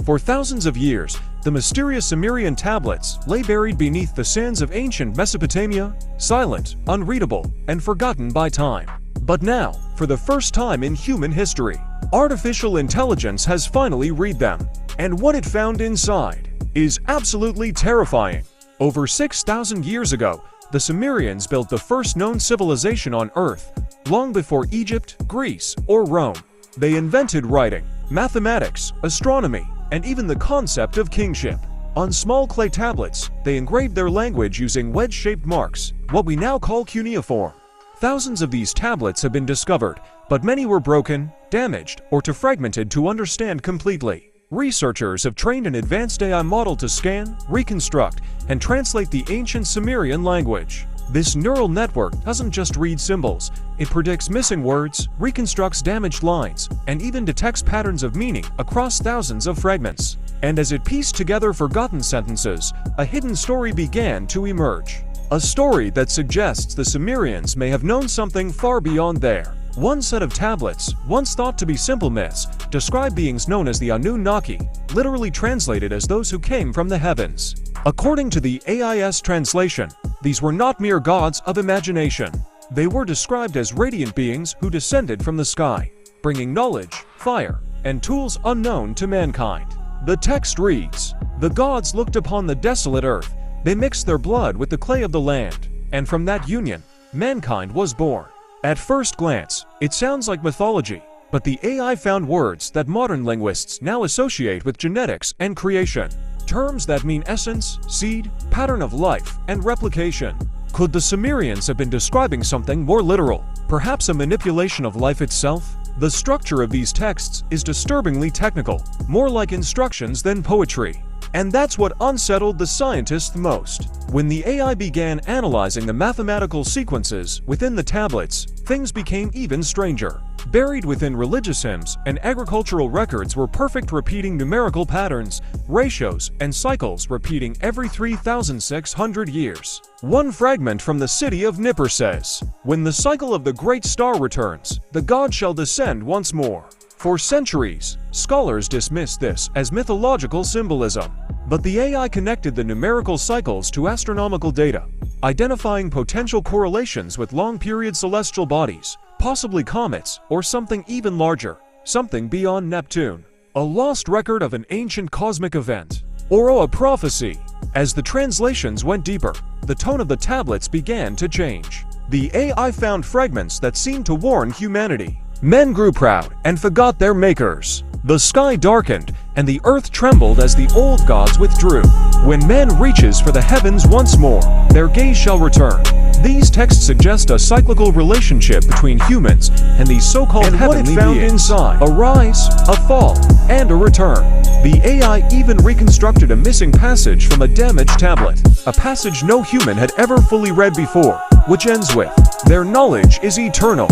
For thousands of years, the mysterious Sumerian tablets lay buried beneath the sands of ancient Mesopotamia, silent, unreadable, and forgotten by time. But now, for the first time in human history, artificial intelligence has finally read them. And what it found inside is absolutely terrifying. Over 6,000 years ago, the Sumerians built the first known civilization on Earth, long before Egypt, Greece, or Rome. They invented writing, mathematics, astronomy, and even the concept of kingship. On small clay tablets, they engraved their language using wedge-shaped marks, what we now call cuneiform. Thousands of these tablets have been discovered, but many were broken, damaged, or too fragmented to understand completely. Researchers have trained an advanced AI model to scan, reconstruct, and translate the ancient Sumerian language. This neural network doesn't just read symbols, it predicts missing words, reconstructs damaged lines, and even detects patterns of meaning across thousands of fragments. And as it pieced together forgotten sentences, a hidden story began to emerge. A story that suggests the Sumerians may have known something far beyond there. One set of tablets, once thought to be simple myths, describe beings known as the Anunnaki, literally translated as those who came from the heavens. According to the AIS translation, these were not mere gods of imagination. They were described as radiant beings who descended from the sky, bringing knowledge, fire, and tools unknown to mankind. The text reads, "The gods looked upon the desolate earth. They mixed their blood with the clay of the land, and from that union, mankind was born." At first glance, it sounds like mythology, but the AI found words that modern linguists now associate with genetics and creation. Terms that mean essence, seed, pattern of life, and replication. Could the Sumerians have been describing something more literal, perhaps a manipulation of life itself? The structure of these texts is disturbingly technical, more like instructions than poetry. And that's what unsettled the scientists most. When the AI began analyzing the mathematical sequences within the tablets, things became even stranger. Buried within religious hymns and agricultural records were perfect repeating numerical patterns, ratios, and cycles repeating every 3,600 years. One fragment from the city of Nippur says, "When the cycle of the great star returns, the god shall descend once more." For centuries, scholars dismissed this as mythological symbolism. But the AI connected the numerical cycles to astronomical data, identifying potential correlations with long-period celestial bodies, possibly comets, or something even larger, something beyond Neptune. A lost record of an ancient cosmic event, or a prophecy. As the translations went deeper, the tone of the tablets began to change. The AI found fragments that seemed to warn humanity. Men grew proud and forgot their makers. The sky darkened, and the earth trembled as the old gods withdrew. When man reaches for the heavens once more, their gaze shall return. These texts suggest a cyclical relationship between humans and these so-called heavenly beings. Inside, a rise, a fall, and a return. The AI even reconstructed a missing passage from a damaged tablet, a passage no human had ever fully read before, which ends with, "Their knowledge is eternal.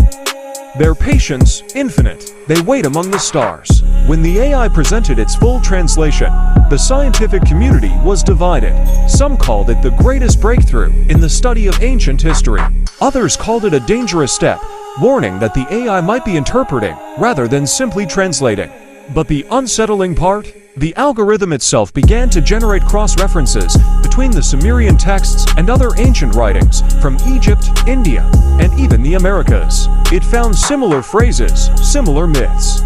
Their patience, infinite. They wait among the stars." When the AI presented its full translation, the scientific community was divided. Some called it the greatest breakthrough in the study of ancient history. Others called it a dangerous step, warning that the AI might be interpreting rather than simply translating. But the unsettling part? The algorithm itself began to generate cross-references between the Sumerian texts and other ancient writings from Egypt, India, and even the Americas. It found similar phrases, similar myths,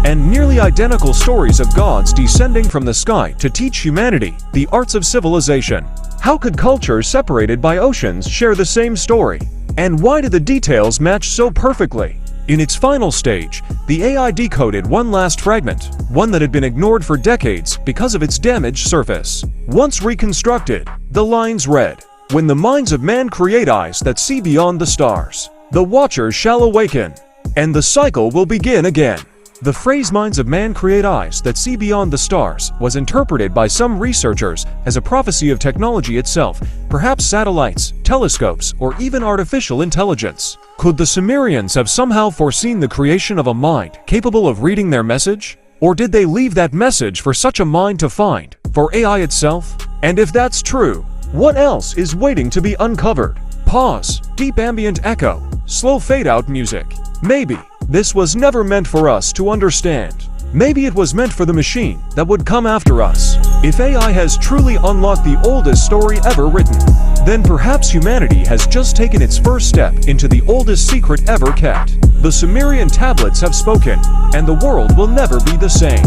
and nearly identical stories of gods descending from the sky to teach humanity the arts of civilization. How could cultures separated by oceans share the same story? And why did the details match so perfectly? In its final stage, the AI decoded one last fragment, one that had been ignored for decades because of its damaged surface. Once reconstructed, the lines read, "When the minds of man create eyes that see beyond the stars, the watchers shall awaken, and the cycle will begin again." The phrase "minds of man create eyes that see beyond the stars" was interpreted by some researchers as a prophecy of technology itself, perhaps satellites, telescopes, or even artificial intelligence. Could the Sumerians have somehow foreseen the creation of a mind capable of reading their message? Or did they leave that message for such a mind to find, for AI itself? And if that's true, what else is waiting to be uncovered? Pause, deep ambient echo, slow fade-out music. Maybe this was never meant for us to understand. Maybe it was meant for the machine that would come after us. If AI has truly unlocked the oldest story ever written, then perhaps humanity has just taken its first step into the oldest secret ever kept. The Sumerian tablets have spoken, and the world will never be the same.